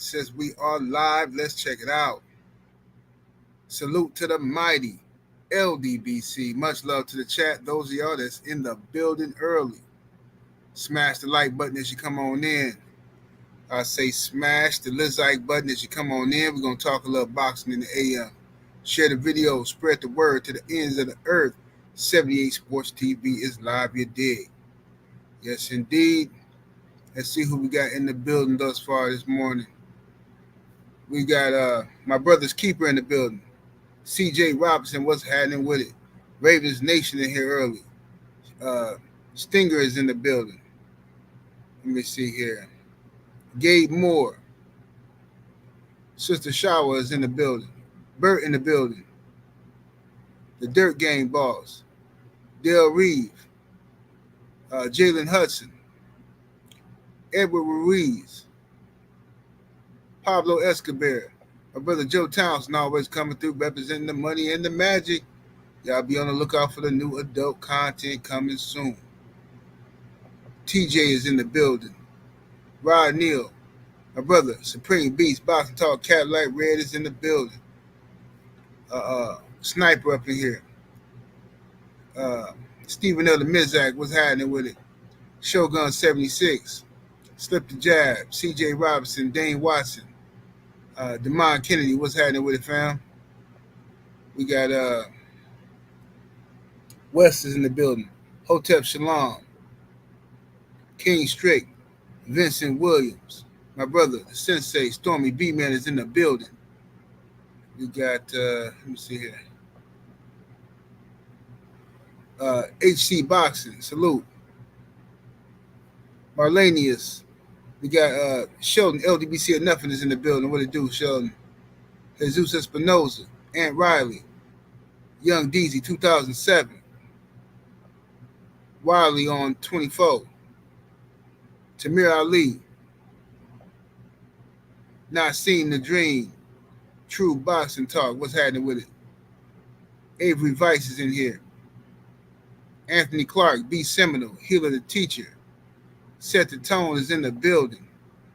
It says we are live. Let's check it out. Salute to the mighty LDBC. Much love to the chat. Those of y'all that's in the building early. Smash the like button as you come on in. I say smash the like button as you come on in. We're going to talk a little boxing in the AM. Share the video. Spread the word to the ends of the earth. 78 Sports TV is live. You dig? Yes, indeed. Let's see who we got in the building thus far this morning. We got my brother's keeper in the building. CJ Robinson, what's happening with it? Ravens Nation in here early. Stinger is in the building. Let me see here. Gabe Moore. Sister Shower is in the building. Bert in the building. The Dirt Game boss. Dale Reeve. Jalen Hudson. Edward Ruiz. Pablo Escobar. My brother Joe Townsend always coming through representing the money and the magic. Y'all be on the lookout for the new adult content coming soon. TJ is in the building. Rod Neal. My brother, Supreme Beast, Boxing Talk, Cadillac Red is in the building. Sniper up in here. Stephen L. Mizak, what's happening with it? Shogun 76. Slip the Jab. CJ Robinson, Dane Watson. Demond Kennedy, what's happening with it, fam? We got West is in the building. Hotep Shalom. King Strick. Vincent Williams. My brother, the Sensei, Stormy B-Man is in the building. We got, let me see here. HC Boxing, salute. Marlanius. We got Sheldon, LDBC or Nothing is in the building. What it do, Sheldon? Jesus Espinoza, Aunt Riley, Young Deezy, 2007. Wiley on 24. Tamir Ali. Not Seen the Dream. True Boxing Talk. What's happening with it? Avery Vice is in here. Anthony Clark, B. Seminole, Healer the Teacher. Set the Tone is in the building.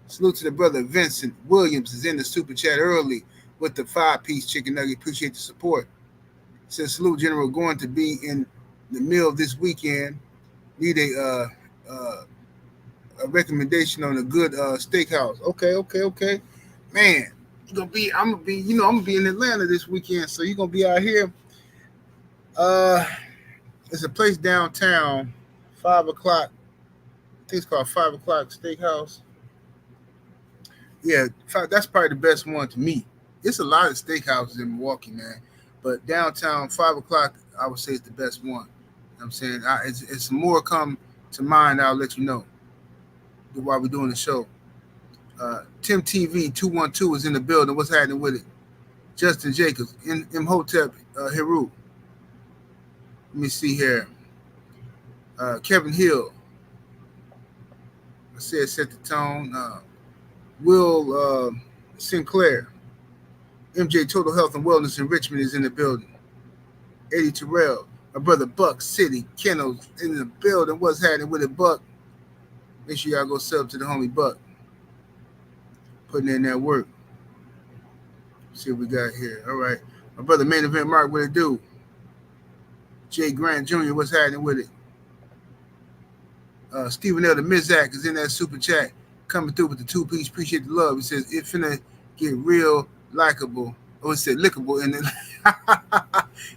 Salute to the brother Vincent Williams is in the super chat early with the 5-piece chicken nugget. Appreciate the support. Says salute General, going to be in the mill this weekend. Need a recommendation on a good steakhouse. Okay. Man, I'm gonna be in Atlanta this weekend, so you're gonna be out here. It's a place downtown, 5 o'clock. I think it's called 5 o'clock Steakhouse. Yeah, that's probably the best one to me. It's a lot of steakhouses in Milwaukee, man, but downtown 5 o'clock, I would say it's the best one. You know what I'm saying it's more come to mind. I'll let you know while we're doing the show. Tim TV 212 is in the building. What's happening with it? Justin Jacobs, Imhotep Heru. Let me see here. Kevin Hill. I said set the tone. Will Sinclair. MJ Total Health and Wellness in Richmond is in the building. Eddie Terrell. My brother Buck City Kennels in the building. What's happening with it, Buck? Make sure y'all go sub to the homie Buck. Putting in that work. See what we got here. All right. My brother Main Event Mark, what it do? Jay Grant Jr., what's happening with it? Stephen L. the Mizak is in that super chat, coming through with the 2-piece. Appreciate the love. He says, it finna get real likable. Oh, it said lickable in the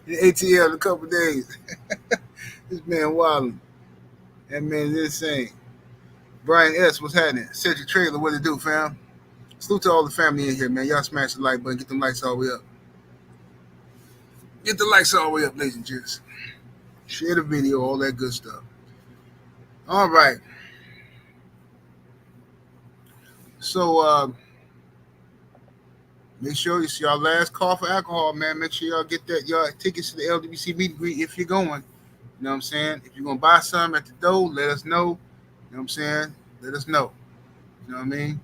ATL in a couple days. This man wilding. That man is insane. Brian S., what's happening? Cedric Trailer, what it do, fam? Salute to all the family in here, man. Y'all smash the like button. Get them likes all the way up. Get the likes all the way up, ladies and gents. Share the video, all that good stuff. All right. So, make sure it's y'all last call for alcohol, man. Make sure y'all get that y'all tickets to the LWC meet and greet if you're going. You know what I'm saying? If you're going to buy some at the door, let us know. You know what I'm saying? Let us know. You know what I mean?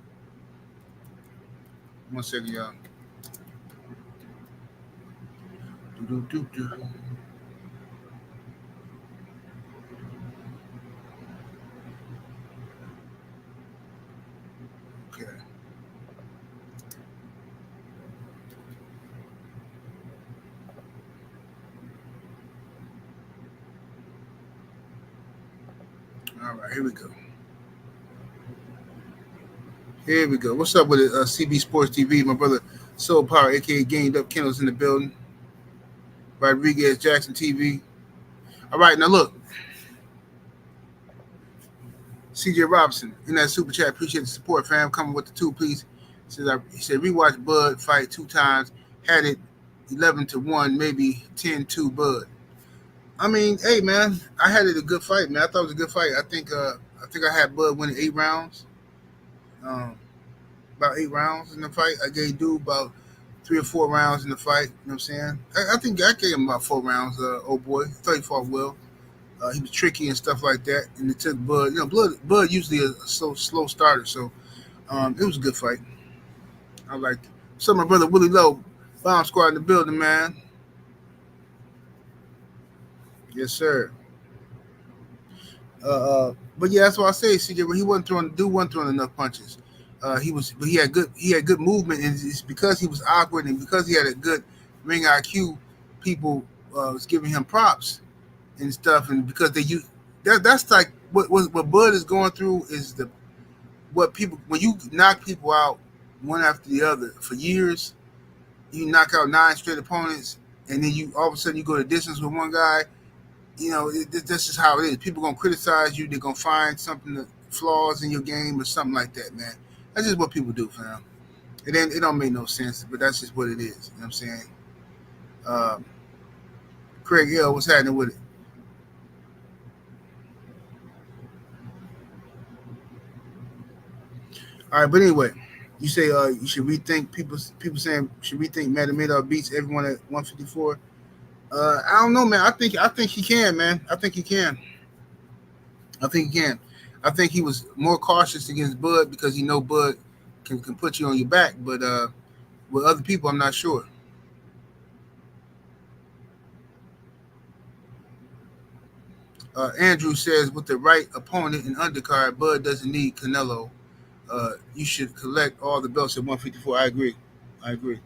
1 second, y'all. Okay. All right, here we go. Here we go. What's up with it? CB Sports TV, my brother Soul Power, aka Gained Up Kennels in the building. Rodriguez Jackson TV. All right, now look. CJ Robinson in that super chat. Appreciate the support, fam. Coming with the two, please. He said rewatch Bud fight 2 times. Had it 11-1, maybe 10-2 Bud. I mean, hey man, I had it a good fight, man. I thought it was a good fight. I think I had Bud winning 8 rounds. About 8 rounds in the fight. I gave Dude about 3 or 4 rounds in the fight. You know what I'm saying? I think I gave him about 4 rounds. Old boy, I thought he fought well. He was tricky and stuff like that, and it took Bud. You know, Bud usually a slow starter, so it was a good fight. I liked it. So my brother Willie Lowe, Bomb Squad in the building, man. Yes, sir. But yeah, that's what I say, CJ. When he wasn't throwing enough punches. But he had good movement, and it's because he was awkward and because he had a good ring IQ. People was giving him props and stuff, and because they use that's like what Bud is going through is what people when you knock people out one after the other for years, you knock out 9 straight opponents, and then you all of a sudden you go the distance with one guy. You know, this is how it is. People gonna criticize you. They're gonna find something flaws in your game or something like that, man. That's just what people do, fam. It don't make no sense, but that's just what it is. You know what I'm saying? Craig L, what's happening with it? All right, but anyway, you say you should rethink people saying should rethink Magomedov beats everyone at 154. I don't know, man. I think he can, man. I think he can. I think he was more cautious against Bud because he know Bud can put you on your back, but with other people, I'm not sure. Andrew says with the right opponent and undercard, Bud doesn't need Canelo. You should collect all the belts at 154. I agree.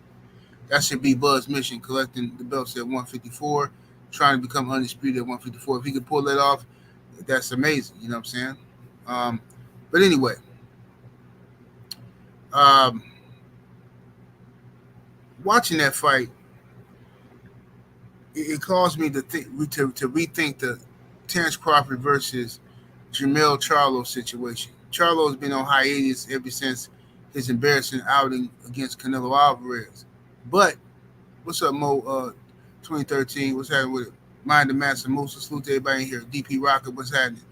That should be Bud's mission, collecting the belts at 154, trying to become undisputed at 154. If he could pull that off, that's amazing. You know what I'm saying? But anyway, watching that fight, it caused me to rethink the Terence Crawford versus Jermell Charlo situation. Charlo's been on hiatus ever since his embarrassing outing against Canelo Alvarez. But what's up, Mo? 2013. What's happening with it? Mind the Master Musa. Salute to everybody in here. DP Rocker. What's happening?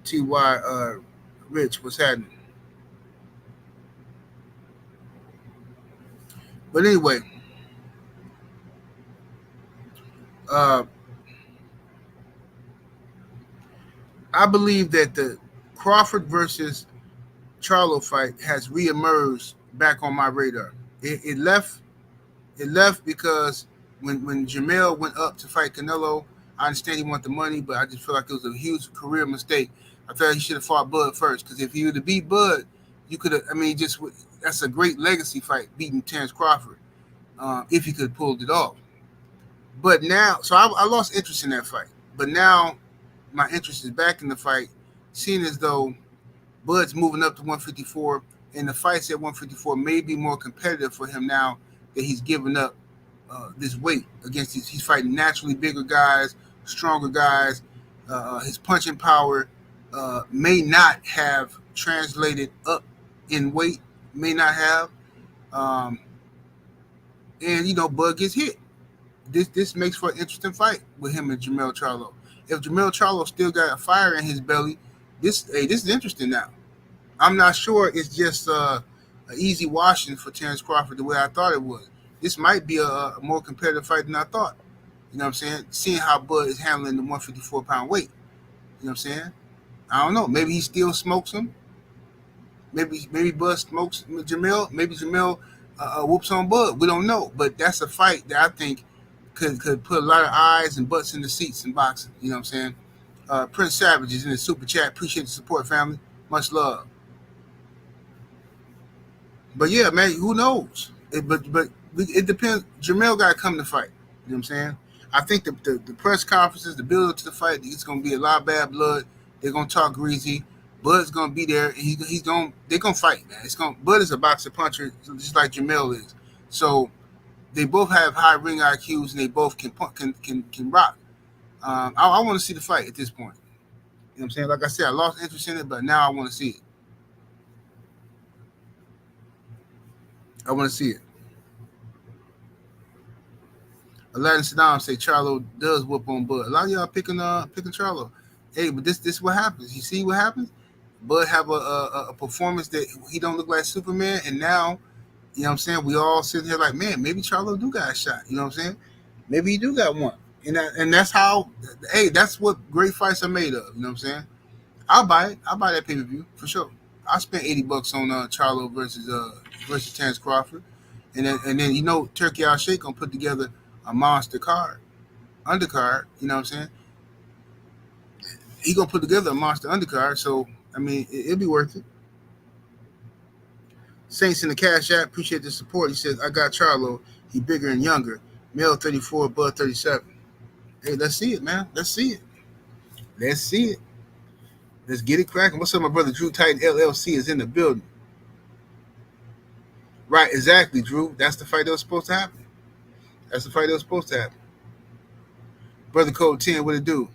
Ty Rich. What's happening? But anyway, I believe that the Crawford versus Charlo fight has reemerged back on my radar. It left because when Jermell went up to fight Canelo, I understand he wanted the money, but I just feel like it was a huge career mistake. I felt he should have fought Bud first, because if he would have beat Bud, you could have. I mean, that's a great legacy fight, beating Terence Crawford, if he could have pulled it off. But now, so I lost interest in that fight. But now, my interest is back in the fight, seeing as though Bud's moving up to 154, and the fights at 154 may be more competitive for him now that he's given up this weight against he's fighting naturally bigger guys, stronger guys. His punching power may not have translated up in weight, may not have. And, you know, Bud gets hit. This makes for an interesting fight with him and Jermell Charlo. If Jermell Charlo still got a fire in his belly, this is interesting now. I'm not sure it's just an easy washing for Terence Crawford the way I thought it was. This might be a more competitive fight than I thought. You know what I'm saying? Seeing how Bud is handling the 154-pound weight. You know what I'm saying? I don't know. Maybe he still smokes him. Maybe Bud smokes Jermell. Maybe Jermell whoops on Bud. We don't know. But that's a fight that I think could put a lot of eyes and butts in the seats in boxing. You know what I'm saying? Prince Savage is in the super chat. Appreciate the support, family. Much love. But yeah, man, who knows? But it depends. Jermell got to come to fight. You know what I'm saying? I think the press conferences, the build up to the fight, it's gonna be a lot of bad blood. They're gonna talk greasy. Bud's gonna be there. They're gonna fight, man. Bud is a boxer puncher, just like Jermell is. So they both have high ring IQs and they both can rock. I want to see the fight at this point. You know what I'm saying? Like I said, I lost interest in it, but now I want to see it. I want to see it. Aladdin Saddam say Charlo does whoop on Bud. A lot of y'all picking Charlo. Hey, but this is what happens. You see what happens? Bud have a performance that he don't look like Superman, and now, you know what I'm saying, we all sitting here like, man, maybe Charlo do got a shot. You know what I'm saying? Maybe he do got one. And that's how, hey, that's what great fights are made of. You know what I'm saying? I'll buy it. I'll buy that pay-per-view for sure. I spent $80 on Charlo versus Terence Crawford. And then you know Turkey Al Sheikh gonna put together a monster undercard, you know what I'm saying? He gonna put together a monster undercard, so I mean it'll be worth it. Saints in the Cash App, appreciate the support. He says, I got Charlo, he bigger and younger. Male 34, Bud 37. Hey, let's see it, man. Let's see it. Let's see it. Let's get it cracking. What's up, my brother Drew Titan LLC is in the building. Right, exactly, Drew. That's the fight that was supposed to happen. That's the fight that was supposed to happen. Brother Code 10, what it do?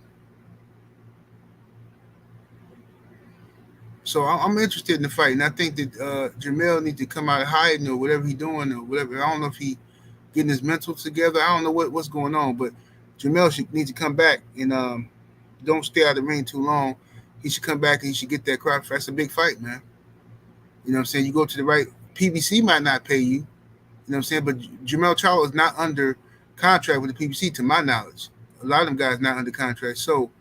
So I'm interested in the fight, and I think that Jermell needs to come out of hiding or whatever he's doing or whatever. I don't know if he getting his mental together. I don't know what's going on, but Jermell needs to come back and don't stay out of the ring too long. He should come back and he should get that Crawford. That's a big fight, man. You know what I'm saying? You go to the right. PBC might not pay you. You know what I'm saying? But Jermell Charlo is not under contract with the PBC, to my knowledge. A lot of them guys not under contract. So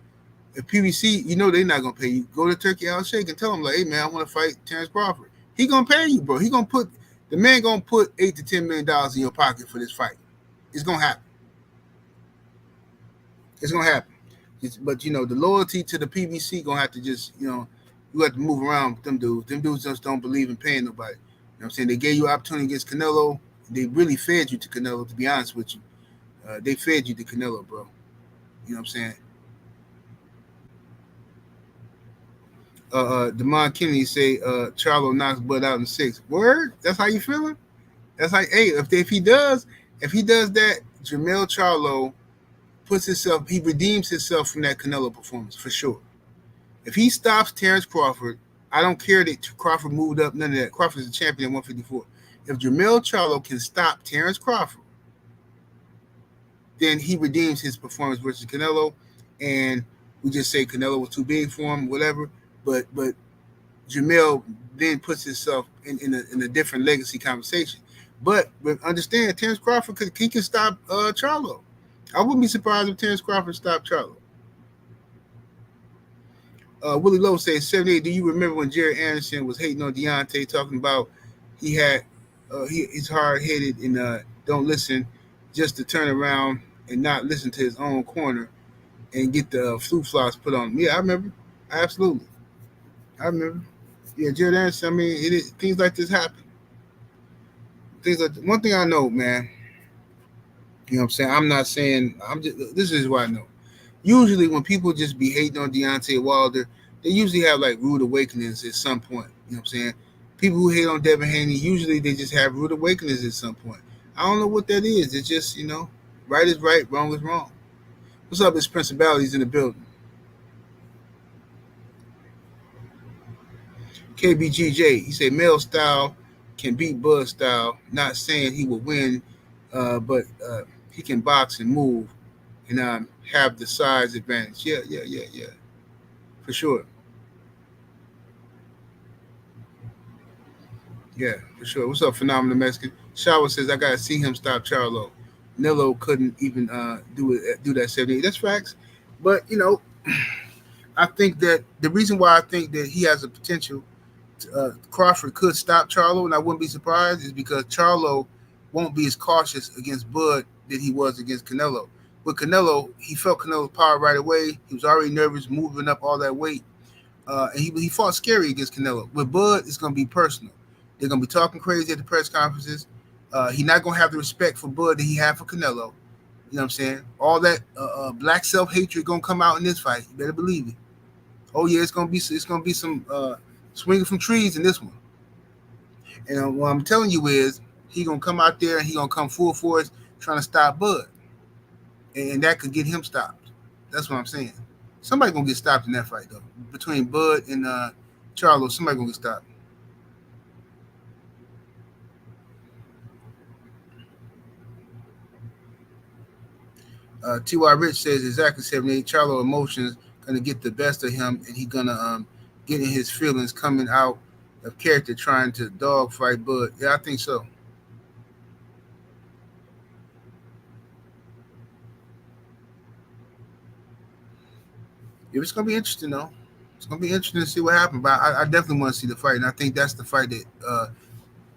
if PBC, you know they're not gonna pay you. Go to Turkey Al Sheikh and tell him, like, hey man, I want to fight Terence Crawford. He gonna pay you, bro. The man gonna put $8 to $10 million in your pocket for this fight. It's gonna happen. It's gonna happen. But you know, the loyalty to the PBC gonna have to just, you know, you have to move around with them dudes. Them dudes just don't believe in paying nobody. You know what I'm saying? They gave you an opportunity against Canelo. They really fed you to Canelo, to be honest with you. They fed you to Canelo, bro. You know what I'm saying? Demond Kennedy say Charlo knocks Bud out in 6. Word? That's how you feeling? That's like, hey, if he does that, Jermell Charlo he redeems himself from that Canelo performance for sure. If he stops Terence Crawford, I don't care that Crawford moved up, none of that. Crawford is a champion at 154. If Jermell Charlo can stop Terence Crawford, then he redeems his performance versus Canelo, and we just say Canelo was too big for him, whatever. But Jermell then puts himself in a different legacy conversation. But understand, Terence Crawford can stop Charlo. I wouldn't be surprised if Terence Crawford stopped Charlo. Willie Lowe says 78. Do you remember when Jerry Anderson was hating on Deontay, talking about he's hard headed and don't listen, just to turn around and not listen to his own corner and get the flu flops put on him? Yeah, I remember. Absolutely. I remember. Yeah, Jerry Anderson, I mean, things like this happen. One thing I know, man, you know what I'm saying? I'm not saying, this is what I know. Usually when people just be hating on Deontay Wilder, they usually have like rude awakenings at some point. You know what I'm saying? People who hate on Devin Haney, usually they just have rude awakenings at some point. I don't know what that is. It's just, you know, right is right, wrong is wrong. What's up, it's Principalities in the building. KBGJ, he said male style can beat Bud style. Not saying he will win, but he can box and move and have the size advantage. Yeah. For sure. Yeah, for sure. What's up, Phenomenal Mexican? Shower says, I got to see him stop Charlo. Nello couldn't even do that 78. That's facts. But, you know, I think that the reason why I think that he has a potential, Crawford could stop Charlo, and I wouldn't be surprised, is because Charlo won't be as cautious against Bud that he was against Canelo. With Canelo, he felt Canelo's power right away. He was already nervous, moving up all that weight. And he fought scary against Canelo. With Bud, it's going to be personal. They're going to be talking crazy at the press conferences. He's not going to have the respect for Bud that he had for Canelo. You know what I'm saying? All that black self-hatred gonna come out in this fight. You better believe it. Oh yeah, it's gonna be some swinging from trees in this one. And what I'm telling you is he gonna come out there and he gonna come full force trying to stop Bud, and that could get him stopped. That's what I'm saying. Somebody gonna get stopped in that fight though. Between Bud and Charlo, somebody gonna get stopped. T.Y. Rich says exactly 78. Charlo emotions gonna get the best of him, and he gonna get in his feelings coming out of character, trying to dog fight Bud. Yeah, I think so. It's gonna be interesting though. It's gonna be interesting to see what happens. But I definitely want to see the fight, and I think that's the fight that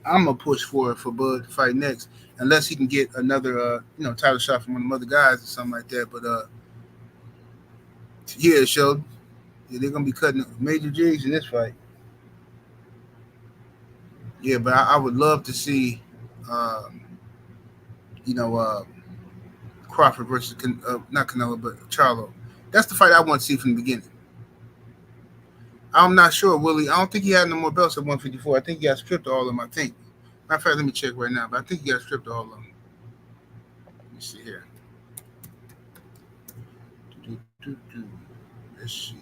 I'm gonna push for Bud to fight next, unless he can get another title shot from one of the other guys or something like that. But yeah, so yeah, they're gonna be cutting major jigs in this fight. Yeah, but I would love to see, um, you know, Crawford versus not Canelo, but Charlo. That's the fight I want to see from the beginning. I'm not sure, Willie. I don't think he had no more belts at 154. I think he got stripped of all of them. I think. Matter of fact, let me check right now. But I think he got stripped of all of them. Let me see here. Let's see.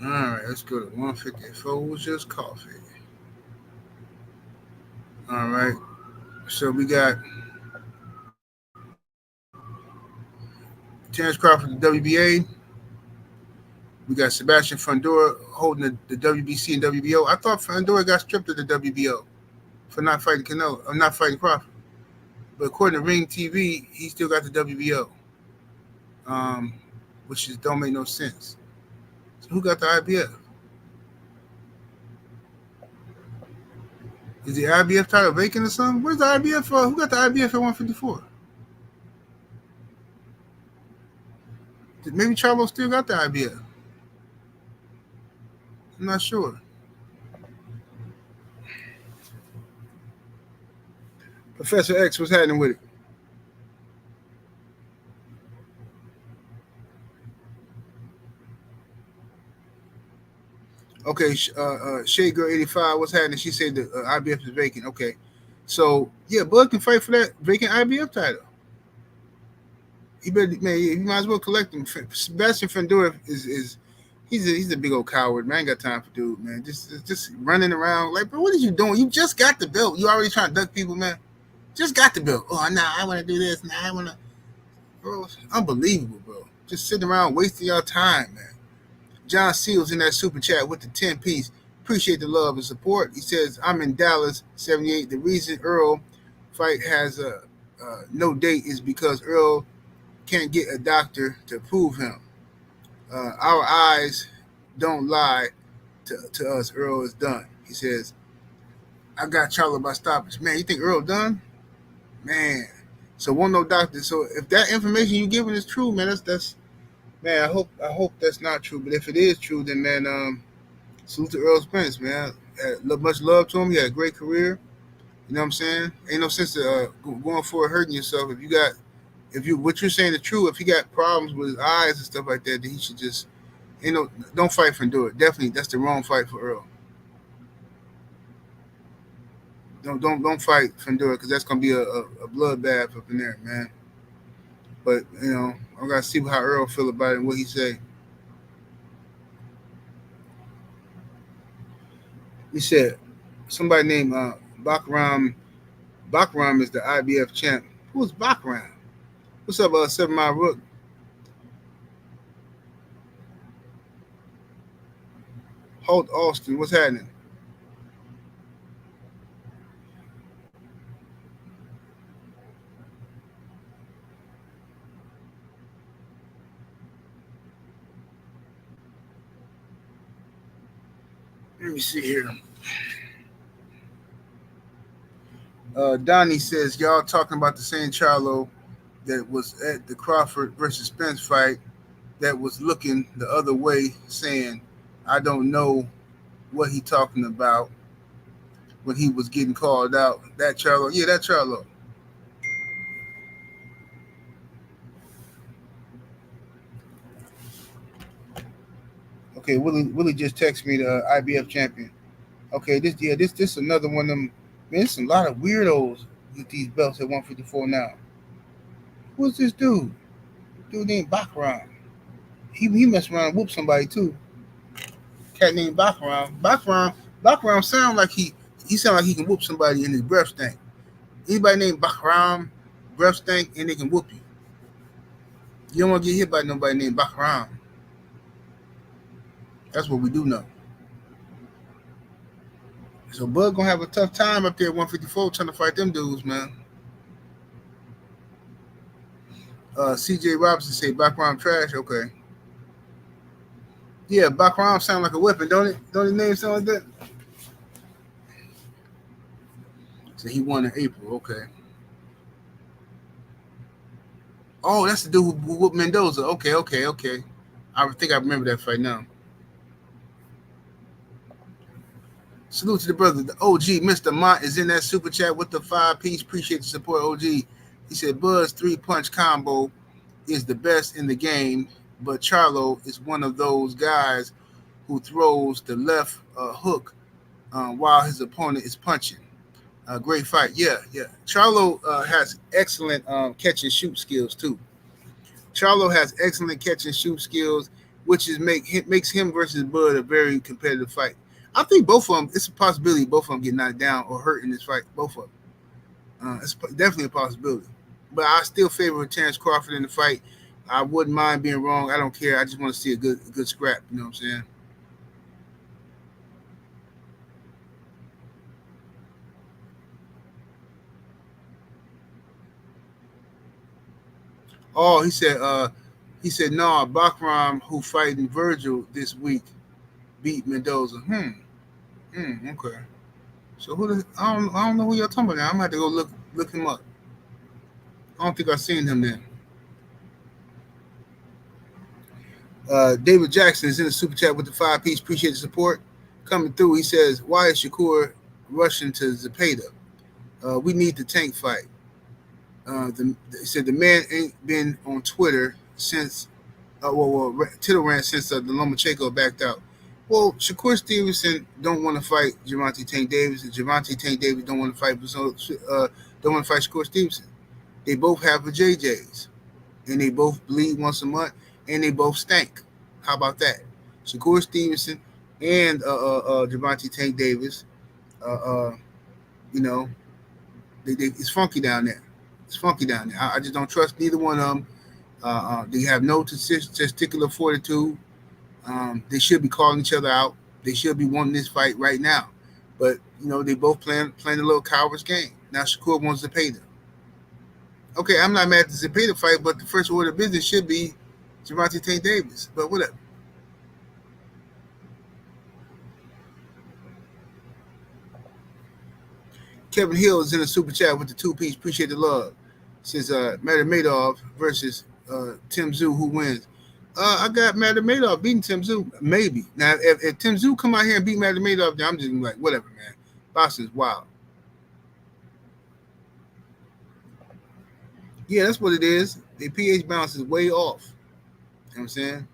All right, let's go to 154. It was just coffee. All right. So we got Terence Crawford, the WBA. We got Sebastian Fundora holding the WBC and WBO. I thought Fundora got stripped of the WBO for not fighting Canelo, or not fighting Crawford. But according to Ring TV, he still got the WBO, which is don't make no sense. So who got the IBF? Is the IBF title vacant or something? Where's the IBF? Who got the IBF at 154? Maybe Charlo still got the IBF. I'm not sure. Professor X, what's happening with it? Okay, Shade Girl 85, what's happening? She said the IBF is vacant. Okay, so yeah, Bud can fight for that vacant IBF title. He better, man. He might as well collect him. Sebastian Fundora is he's a big old coward, man. I ain't got time for dude, man. Just running around like, bro, what are you doing? You just got the belt. You already trying to duck people, man. Just got the belt. Oh, nah, I want to do this. Nah, I want to. Bro, unbelievable, bro. Just sitting around wasting your time, man. John Seals in that super chat with the 10 piece. Appreciate the love and support. He says, I'm in Dallas, 78. The reason Earl fight has no date is because Earl can't get a doctor to prove him. Our eyes don't lie to us. Earl is done. He says, I got Charlo by stoppage. Man, you think Earl done? Man. So one no doctor. So if that information you giving is true, man, that's man. I hope that's not true. But if it is true, then man, salute to Errol Spence, man. Much love to him. He had a great career. You know what I'm saying? Ain't no sense to going for it, hurting yourself. If you what you're saying is true, if he got problems with his eyes and stuff like that, then he should just don't fight for Fundora. Definitely, that's the wrong fight for Earl. Don't fight Fundora because that's gonna be a bloodbath up in there, man. But I gotta see how Earl feel about it and what he say. He said somebody named Bakram. Bakram is the IBF champ. Who's Bakram? What's up, 7 Mile Rook? Holt Austin, what's happening? Let me see here. Donnie says, y'all talking about the same Charlo that was at the Crawford versus Spence fight that was looking the other way saying, I don't know what he talking about. when he was getting called out. That Charlo, yeah, that Charlo. Okay, Willie just texted me the IBF champion. Okay, this another one of them. Man, there's a lot of weirdos with these belts at 154 now. Who's this dude? Dude named Baccarat. He messed around and whooped somebody too. Cat named Baccarat. Baccarat sound like he sound like he can whoop somebody in his breath stink. Anybody named Baccarat breath stink and they can whoop you. You don't want to get hit by nobody named Baccarat. That's what we do know. So Bud gonna have a tough time up there at 154 trying to fight them dudes, man. CJ Robinson say Baccarat trash. Okay. Yeah, Baccarat sound like a weapon, don't it? Don't his name sound like that? So he won in April. Okay. Oh, that's the dude who whooped Mendoza. Okay. I think I remember that fight now. Salute to the brother. The OG, Mr. Mott, is in that super chat with the 5-piece. Appreciate the support, OG. He said Bud's 3-punch combo is the best in the game, but Charlo is one of those guys who throws the left hook while his opponent is punching. Great fight. Yeah. Charlo has excellent catch and shoot skills too. Charlo has excellent catch and shoot skills, which makes him versus Bud a very competitive fight. I think both of them. It's a possibility both of them get knocked down or hurt in this fight. Both of them. It's definitely a possibility. But I still favor Terence Crawford in the fight. I wouldn't mind being wrong. I don't care. I just want to see a good scrap. You know what I'm saying? Oh, he said no. Bakram, who fighting Virgil this week, beat Mendoza. Okay. So I don't know who y'all talking about now. I'm gonna have to go look him up. I don't think I've seen him then. David Jackson is in the super chat with the 5-piece. Appreciate the support coming through. He says, "Why is Shakur rushing to Zepeda? We need the tank fight." He said the man ain't been on Twitter since Twitter ran since the Lomachenko backed out. Well, Shakur Stevenson don't want to fight Gervonta Tank Davis, and Gervonta Tank Davis don't want to fight Shakur Stevenson. They both have the JJs, and they both bleed once a month, and they both stink. How about that? Shakur Stevenson and Gervonta Tank Davis, you know, it's funky down there. It's funky down there. I just don't trust neither one of them. They have no testicular fortitude. They should be calling each other out. They should be wanting this fight right now. But, they both playing a little coward's game. Now Shakur wants to pay them. Okay, I'm not mad at the Zepeda fight, but the first order of business should be Gervonta Tank Davis. But whatever. Kevin Hill is in a super chat with the 2-piece. Appreciate the love. Says Madoff versus Tim Tszyu, who wins? I got Madoff beating Tim Tszyu. Maybe. Now, if Tim Tszyu come out here and beat Madoff, then I'm just like, whatever, man. Boxing's wild. Yeah, that's what it is. The pH balance is way off. You know what I'm saying?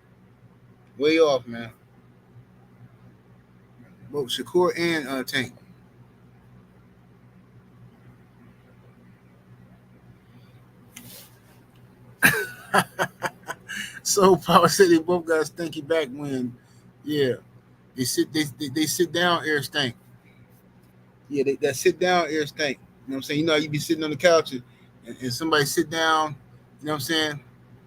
Way off, man. Both Shakur and Tank. So Power said they both got a stinky back when, yeah, they sit down air stink. Yeah, that sit down air stink. You know what I'm saying? You know how you be sitting on the couch and somebody sit down. You know what I'm saying?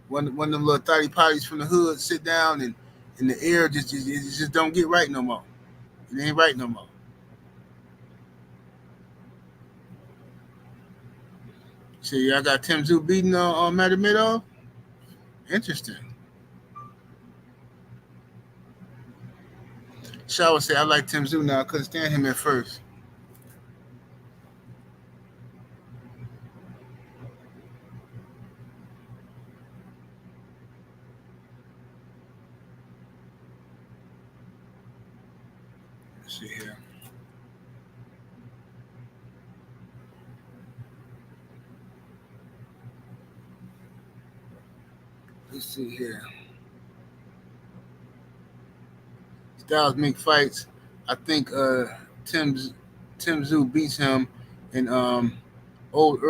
One of them little thotty potties from the hood sit down and the air just don't get right no more. It ain't right no more. So yeah, I got Tim Tszyu beating on Madoff. Interesting. Shaw would say I like Tim Tszyu now. I couldn't stand him at first. Let's see here. Let's see here. Styles make fights. I think Tim Tim Zoo beats him, and old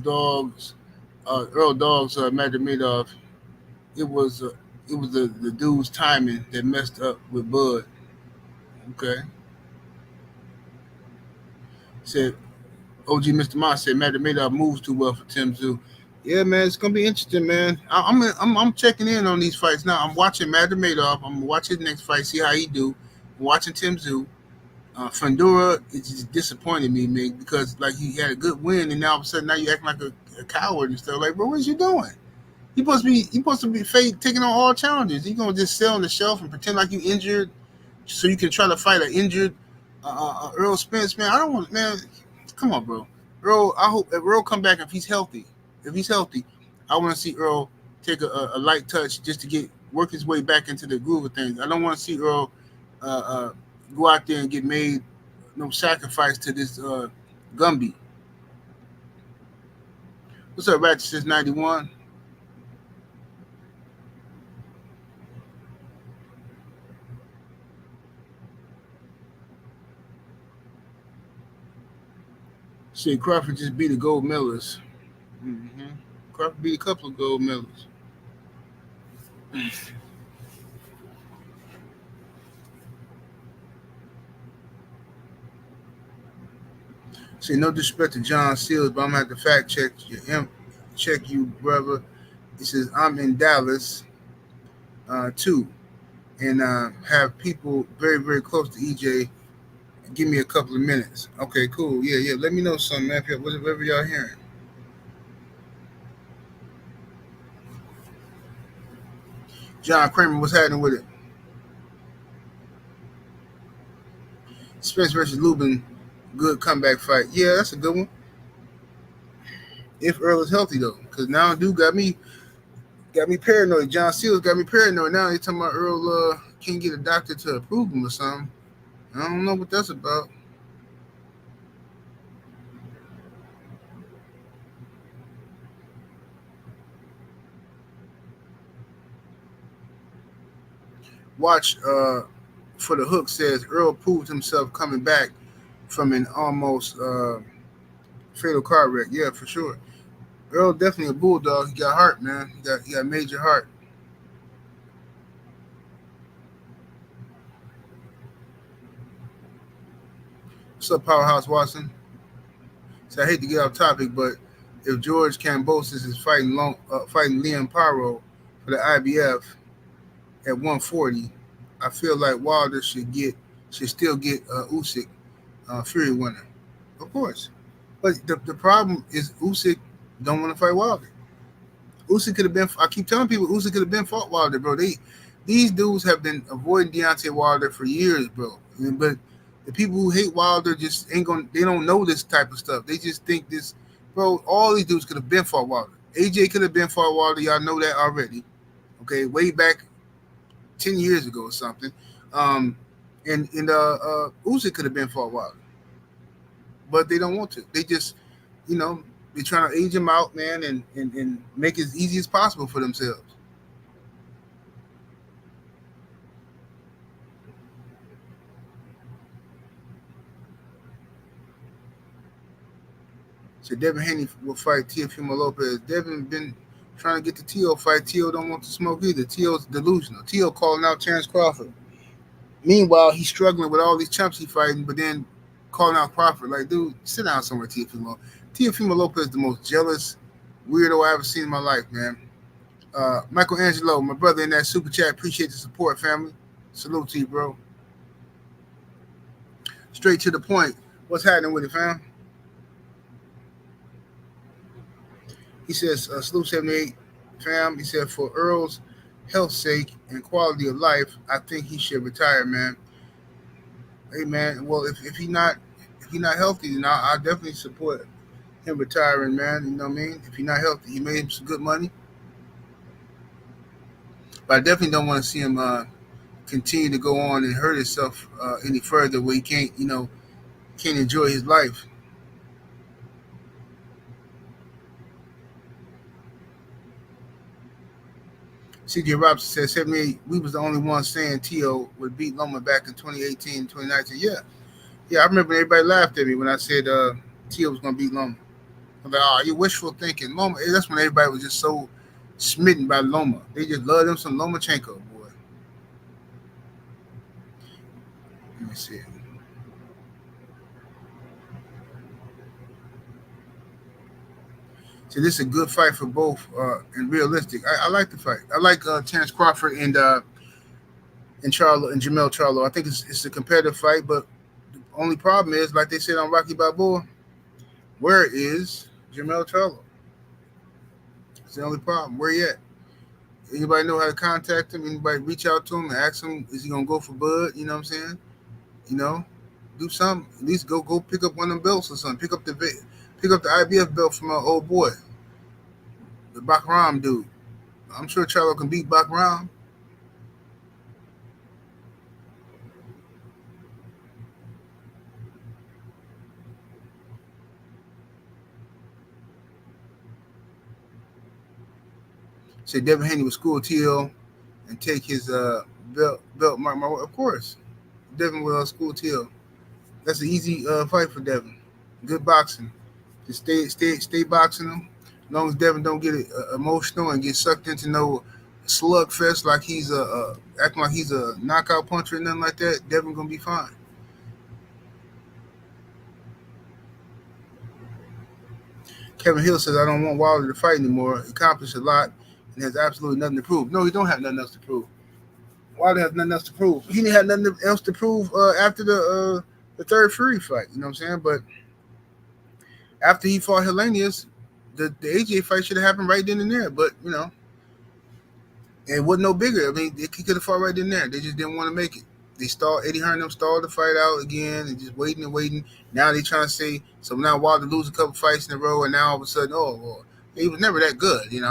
Dogs Earl Dogs Magomedov. It was uh, it was the dude's timing that messed up with Bud. Okay, said OG Mr. Moss said Magomedov moves too well for Tim Zoo. Yeah, man, it's gonna be interesting, man. I'm checking in on these fights now. I'm watching Magomedov. I'm watching his next fight, see how he do. I'm watching Tim Zoo. Fundora, it just disappointed me, man, because like he had a good win, and now all of a sudden now you acting like a coward and stuff. Like, bro, what is you doing? You supposed to be fake taking on all challenges. You gonna just sit on the shelf and pretend like you injured, so you can try to fight an injured Errol Spence, man. I don't want, man. Come on, bro. Earl, I hope if Earl come back if he's healthy. If he's healthy, I want to see Earl take a light touch just to get work his way back into the groove of things. I don't want to see Earl uh, uh, go out there and get made no sacrifice to this Gumby. What's up, Ratchet since '91? Shit, Crawford just beat the gold medalist. Mm-hmm. Crawford beat a couple of gold medals. See, no disrespect to John Seals, but I'm gonna have to fact check you, brother. He says I'm in Dallas too, and have people very very close to EJ. Give me a couple of minutes. Okay, cool. Yeah, yeah. Let me know something, man. Whatever y'all hearing. John Kramer, what's happening with it? Spence versus Lubin, good comeback fight. Yeah, that's a good one. If Earl is healthy though, because now dude got me paranoid. John Seals got me paranoid. Now they talking about Earl can't get a doctor to approve him or something. I don't know what that's about. Watch for the hook says Earl proved himself coming back from an almost fatal car wreck. Yeah, for sure. Earl definitely a bulldog. He got heart, man. He got major heart. What's up, Powerhouse Watson? So I hate to get off topic, but if George Kambosos is fighting Liam Paro for the IBF at 140, I feel like Wilder should still get Usyk Fury winner. Of course, but the problem is Usyk don't want to fight Wilder. Usyk could have been. I keep telling people Usyk could have been fought Wilder, bro. These dudes have been avoiding Deontay Wilder for years, bro. But the people who hate Wilder just ain't gonna. They don't know this type of stuff. They just think this, bro. All these dudes could have been fought Wilder. AJ could have been fought Wilder. Y'all know that already. Okay, way back 10 years ago or something. Um, and Usyk could have been fought Wilder, but they don't want to. They just, you know, they're trying to age him out, man, and make it as easy as possible for themselves. So Devin Haney will fight Teofimo Lopez. Devin been trying to get the Teo fight. Teo don't want to smoke either. Teo's delusional. Teo calling out Terence Crawford. Meanwhile, he's struggling with all these chumps he fighting, but then calling out Crawford. Like, dude, sit down somewhere, Teofimo. Teofimo Lopez is the most jealous weirdo I ever seen in my life, man. Michael Angelo, my brother in that super chat, appreciate the support, family. Salute to you, bro. Straight to the point. What's happening with it, fam? He says, Salute 78, fam. He said, for Earl's health sake and quality of life, I think he should retire, man. Hey, man. Well, if he not healthy, then I definitely support him retiring, man. You know what I mean? If he's not healthy, he made him some good money, but I definitely don't want to see him continue to go on and hurt himself any further, where he can't, can't enjoy his life. CJ Robinson said 78. We was the only ones saying T.O. would beat Loma back in 2018, 2019. Yeah. I remember everybody laughed at me when I said T.O. was gonna beat Loma. I'm like, oh, you wishful thinking. Loma. That's when everybody was just so smitten by Loma. They just love them some Lomachenko, boy. Let me see. So this is a good fight for both, and realistic. I like the fight. I like Terence Crawford and Charlo and Jermell Charlo. I think it's a competitive fight, but the only problem is, like they said on Rocky Balboa, where is Jermell Charlo? It's the only problem. Where he at? Anybody know how to contact him? Anybody reach out to him and ask him, is he gonna go for Bud? You know what I'm saying? You know, do something. At least go pick up one of them belts or something. Pick up the IBF belt from our old boy, the Bakram dude. I'm sure Charlo can beat Bakram. Say Devin Haney with school TL and take his belt mark. Of course, Devin with school TL. That's an easy fight for Devin. Good boxing. Just stay boxing him. As long as Devin don't get emotional and get sucked into no slugfest like he's acting like he's a knockout puncher or nothing like that, Devin gonna be fine. Kevin Hill says, I don't want Wilder to fight anymore. He accomplished a lot and has absolutely nothing to prove. No, he don't have nothing else to prove. Wilder has nothing else to prove. He didn't have nothing else to prove after the third Fury fight. You know what I'm saying? But after he fought Hellenius, the AJ fight should have happened right then and there. But, you know, it wasn't no bigger. I mean, he could have fought right then and there. They just didn't want to make it. They stalled. Eddie Hearn them stalled the fight out again and just waiting and waiting. Now they trying to say, so now Wilder lose a couple fights in a row, and now all of a sudden, oh, well, he was never that good. You know,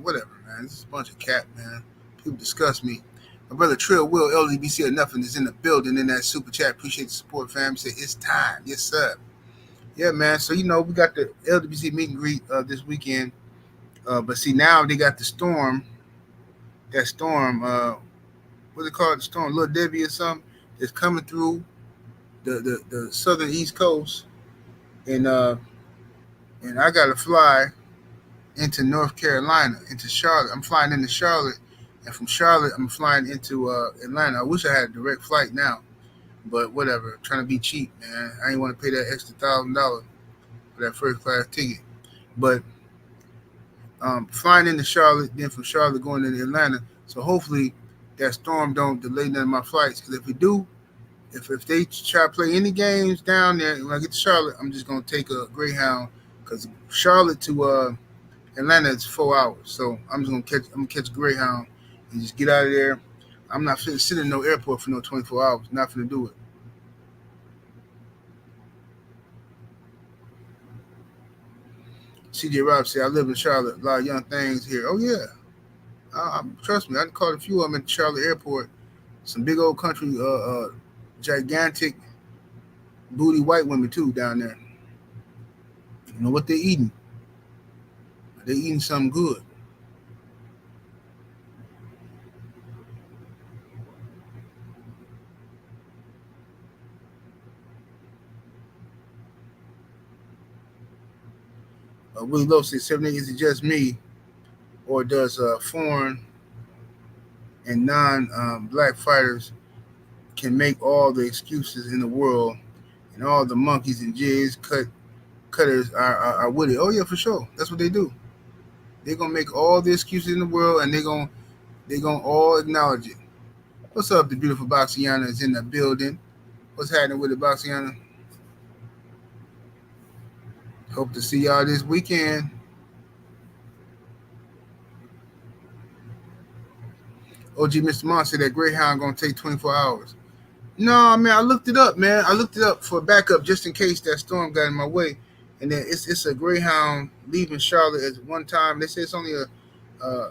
whatever, man. This is a bunch of cap, man. People disgust me. My brother Trill Will, LDBC or nothing, is in the building in that super chat. Appreciate the support, fam. Say it's time. Yes, sir. Yeah, man. So, you know, we got the LDBC meet and greet this weekend. But see, now they got the storm. That storm, what they call it? The storm, Little Debbie or something, that's coming through the southern East Coast. And I got to fly into North Carolina, into Charlotte. I'm flying into Charlotte. And from Charlotte, I'm flying into Atlanta. I wish I had a direct flight now. But whatever, trying to be cheap, man. I ain't want to pay that extra $1,000 for that first class ticket. But flying into Charlotte, then from Charlotte going into Atlanta. So hopefully that storm don't delay none of my flights. Because if it do, if they try to play any games down there, when I get to Charlotte, I'm just gonna take a Greyhound. Because Charlotte to Atlanta is 4 hours. So I'm just gonna catch a Greyhound and just get out of there. I'm not finna sit in no airport for no 24 hours. Not finna do it. CJ Rob said, I live in Charlotte. A lot of young things here. Oh, yeah. Trust me, I caught a few of them at the Charlotte airport. Some big old country, gigantic booty white women, too, down there. You know what they're eating? They're eating something good. Willie Lowe said, 70, is it just me? Or does foreign and non-black fighters can make all the excuses in the world and all the monkeys and jigs cutters are with it? Oh, yeah, for sure. That's what they do. They're going to make all the excuses in the world, and they're going to all acknowledge it. What's up, the beautiful Boxiana is in the building. What's happening with the Boxiana? Hope to see y'all this weekend. OG Mr. Mon said that Greyhound going to take 24 hours. No, I mean, I looked it up, man. I looked it up for backup just in case that storm got in my way. And then it's a Greyhound leaving Charlotte at one time. They say it's only I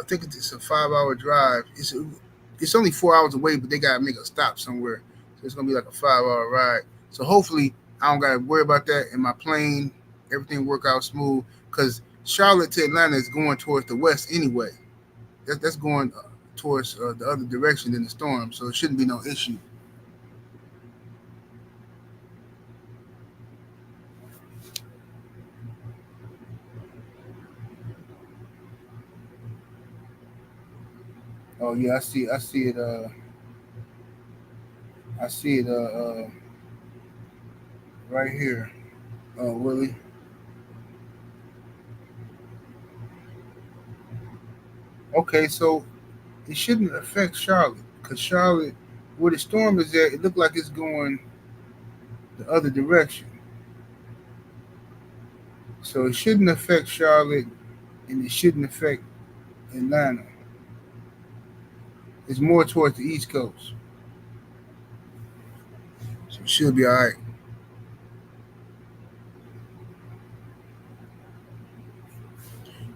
think it's a 5-hour drive. It's only 4 hours away, but they got to make a stop somewhere. So it's going to be like a 5-hour ride. So hopefully I don't got to worry about that in my plane. Everything work out smooth because Charlotte to Atlanta is going towards the west anyway. that's going towards the other direction than the storm, so it shouldn't be no issue. Oh yeah, I see it. I see it. Right here. Oh, Willie. Okay, so it shouldn't affect Charlotte because Charlotte, where the storm is at, it looked like it's going the other direction. So it shouldn't affect Charlotte, and it shouldn't affect Atlanta. It's more towards the East Coast, so it should be all right.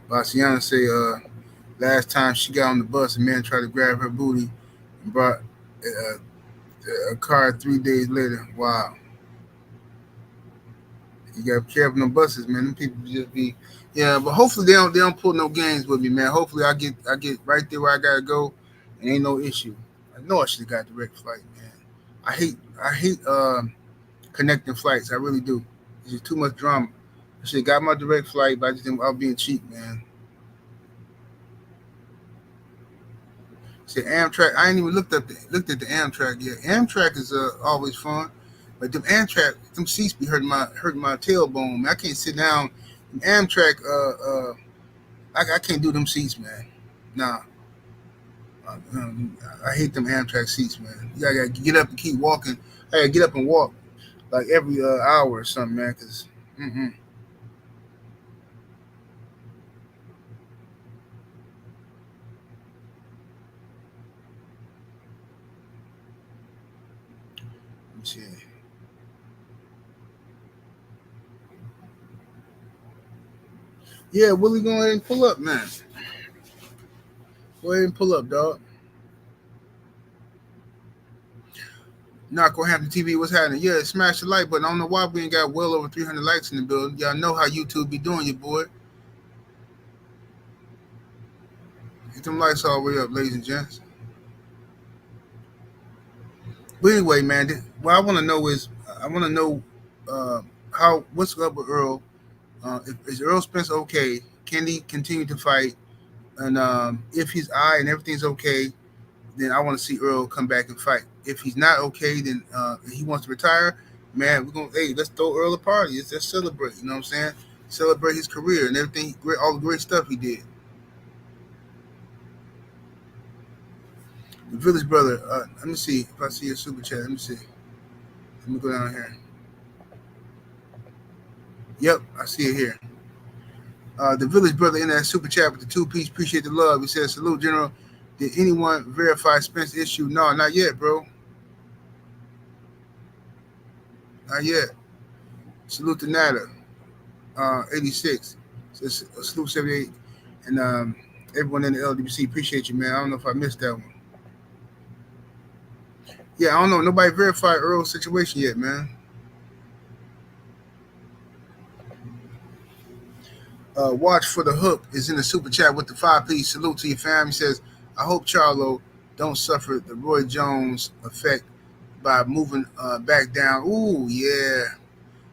Baciana say, last time she got on the bus, a man tried to grab her booty and brought a car 3 days later. Wow. You gotta be careful on buses, man. Them people just be, yeah. But hopefully they don't pull no games with me, man. Hopefully I get right there where I gotta go, and ain't no issue. I know I should have got direct flight, man. I hate connecting flights. I really do. It's just too much drama. I should have got my direct flight, but I just didn't, I was being cheap, man. Say Amtrak. I ain't even looked at the Amtrak yet. Amtrak is always fun, but them Amtrak them seats be hurting my tailbone. Man. I can't sit down. Amtrak. I can't do them seats, man. Nah. I hate them Amtrak seats, man. You gotta get up and keep walking. I gotta get up and walk like every hour or something, man. Cause let me see. Yeah, Willie, go ahead and pull up, man. Go ahead and pull up, dog. Not gonna happen. TV. What's happening? Yeah, smash the like button. I don't know why we ain't got well over 300 likes in the building. Y'all know how YouTube be doing you, boy. Get them lights all the way up, ladies and gents. But anyway, man, what I want to know is, I want to know how what's up with Earl. Is Errol Spence okay? Can he continue to fight? And if he's eye and everything's okay, then I want to see Earl come back and fight. If he's not okay, then he wants to retire. Man, we're gonna let's throw Earl a party. Let's celebrate. You know what I'm saying? Celebrate his career and everything, great, all the great stuff he did. The Village Brother. Let me see if I see a super chat. Let me see. Let me go down here. Yep, I see it here. The Village Brother in that super chat with the 2 piece. Appreciate the love. He says, "Salute, General. Did anyone verify Spence issue? No, not yet, bro. Not yet. Salute to Nada. 86. Says, salute 78. And everyone in the LDBC, appreciate you, man. I don't know if I missed that one. Yeah, I don't know. Nobody verified Earl's situation yet, man. Watch for the Hook is in the super chat with the 5 piece. Salute to your fam. He says, I hope Charlo don't suffer the Roy Jones effect by moving back down. Ooh, yeah.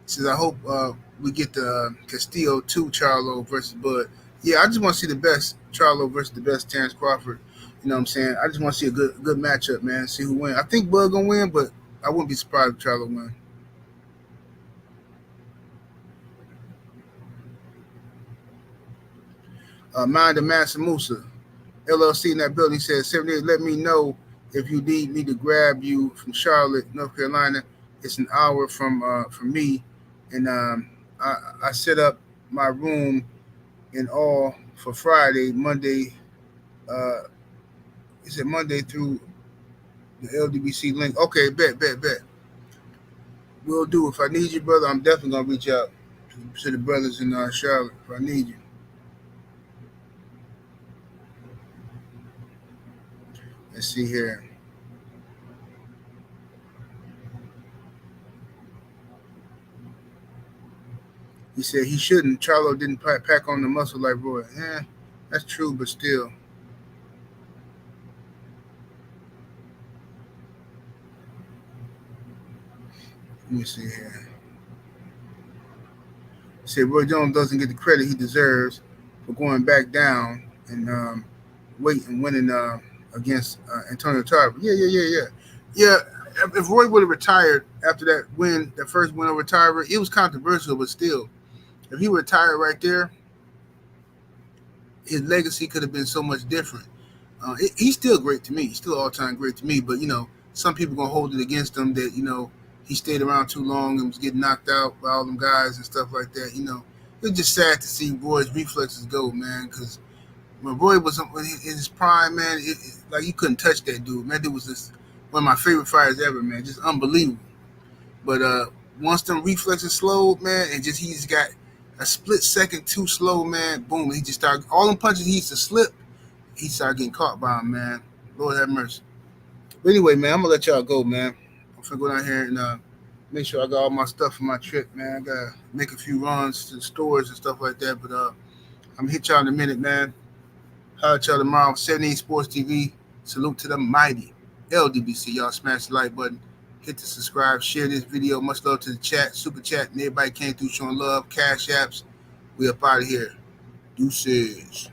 He says, I hope we get the Castillo 2 Charlo versus Bud. Yeah, I just want to see the best Charlo versus the best Terence Crawford. You know what I'm saying? I just want to see a good matchup, man. See who wins. I think Bud gonna win, but I wouldn't be surprised if Charlo win. Mind the Master Musa. LLC in that building says 78. Let me know if you need me to grab you from Charlotte, North Carolina. It's an hour from me, and I set up my room and all for Friday, Monday. Uh, he said Monday through the LDBC link. Okay, bet. Will do. If I need you, brother, I'm definitely gonna reach out to the brothers in Charlotte if I need you. Let's see here. He said he shouldn't. Charlo didn't pack on the muscle like Roy. Yeah, that's true, but still. Let me see here. Say Roy Jones doesn't get the credit he deserves for going back down and wait and winning against Antonio Tarver. Yeah. If Roy would have retired after that win, that first win over Tarver, it was controversial, but still, if he retired right there, his legacy could have been so much different. He's still great to me. He's still all time great to me. But some people gonna hold it against him that he stayed around too long and was getting knocked out by all them guys and stuff like that. It's just sad to see Roy's reflexes go, man. Because when Roy was in his prime, man, like you couldn't touch that dude. Man, dude was just one of my favorite fighters ever, man. Just unbelievable. But once them reflexes slowed, man, and he's got a split second too slow, man. Boom, he just started all them punches he used to slip. He started getting caught by him, man. Lord have mercy. But anyway, man, I'm gonna let y'all go, man. I'm gonna go down here and make sure I got all my stuff for my trip, man. I gotta make a few runs to the stores and stuff like that. But I'm gonna hit y'all in a minute, man. Holler at y'all tomorrow. 78 Sports TV. Salute to the mighty LDBC. Y'all smash the like button. Hit the subscribe. Share this video. Much love to the chat, super chat, and everybody came through showing love. Cash apps. We up out of here. Deuces.